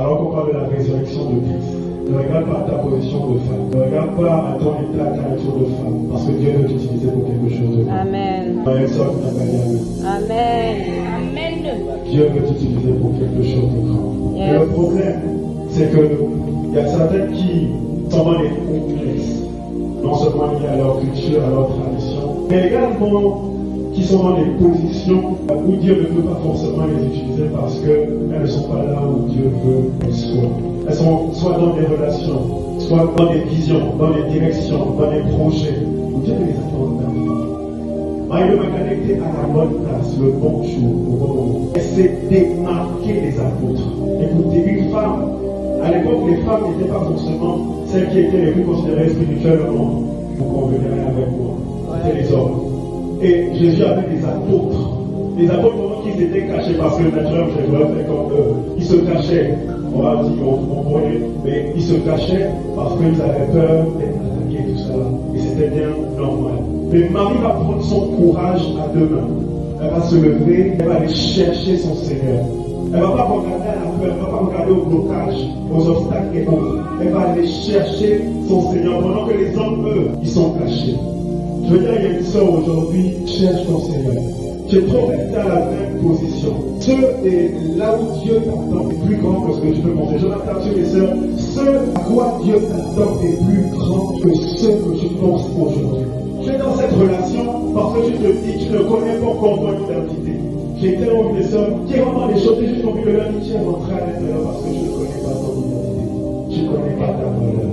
Alors qu'on parle de la résurrection de Christ, ne regarde pas ta position de femme. Ne regarde pas à ton état, ta nature de femme. Parce que Dieu veut t'utiliser pour quelque chose de grand. Amen. Amen. Amen. Amen. Dieu veut t'utiliser pour quelque chose de grand. Yes. Et le problème, c'est que il y a certaines qui sont dans les complexes. Non seulement liés à leur culture, à leur tradition, mais également qui sont dans des positions où Dieu ne peut pas forcément les utiliser parce qu'elles ne sont pas là où Dieu veut qu'elles soient. Elles sont soit dans des relations, soit dans des visions, dans des directions, dans des projets où Dieu les attend dans il m'a connecté à la bonne place, le bon jour, au bon moment. Et c'est démarquer les apôtres. Écoutez, une femme, à l'époque, les femmes n'étaient pas forcément celles qui étaient les plus considérées spirituellement. Vous convenez avec moi. C'était les hommes. Et Jésus avait des apôtres. Les apôtres, pendant qu'ils étaient cachés, parce que naturellement, je dois faire comme eux, ils se cachaient. On va dire, on comprenait, mais ils se cachaient parce qu'ils avaient peur d'être attaqués, tout ça. Et c'était bien normal. Mais Marie va prendre son courage à deux mains. Elle va se lever, elle va aller chercher son Seigneur. Elle ne va pas regarder à la peur, elle ne va pas regarder au blocage, aux obstacles et autres. Elle va aller chercher son Seigneur pendant que les hommes, eux, ils sont cachés. Je veux dire, il y a une sœur aujourd'hui, cherche ton Seigneur. Tu es trop resté à la même position. Ce est là où Dieu t'attend est plus grand que ce que tu peux penser. Je m'attends sur les sœurs. Ce à quoi Dieu t'attend est plus grand que ce que tu penses aujourd'hui. Tu es dans cette relation parce que tu te dis, tu ne connais pas encore ton identité. J'ai tellement vu des sœurs qui vraiment des choses, juste envie de leur dire, tu es rentré à l'intérieur parce que tu ne connais pas ton identité. Tu ne connais pas ta valeur.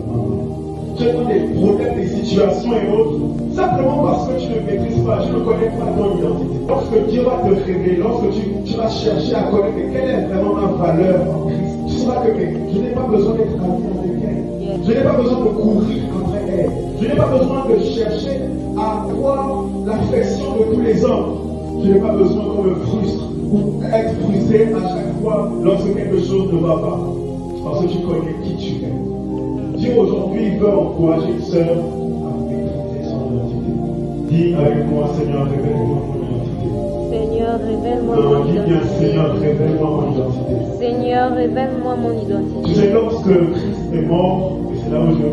Tu es dans des problèmes, des situations et autres, simplement parce que tu ne maîtrises pas, tu ne connais pas ton identité. Lorsque Dieu va te révéler, lorsque tu vas chercher à connaître quelle est vraiment ma valeur en Christ, tu sauras que je n'ai pas besoin d'être ami avec elle. Je n'ai pas besoin de courir après elle. Je n'ai pas besoin de chercher à avoir l'affection de tous les hommes. Je n'ai pas besoin qu'on me frustre ou être frustré à chaque fois lorsque quelque chose ne va pas. Parce que tu connais qui tu es. Dieu aujourd'hui veut encourager une sœur à maîtriser son identité. Dis avec moi, Seigneur, révèle-moi mon identité. Seigneur, révèle-moi Non, mon dis bien, identité. Seigneur, révèle-moi mon identité. Seigneur, révèle-moi mon Tu identité. sais, lorsque Christ est mort, et c'est là où je veux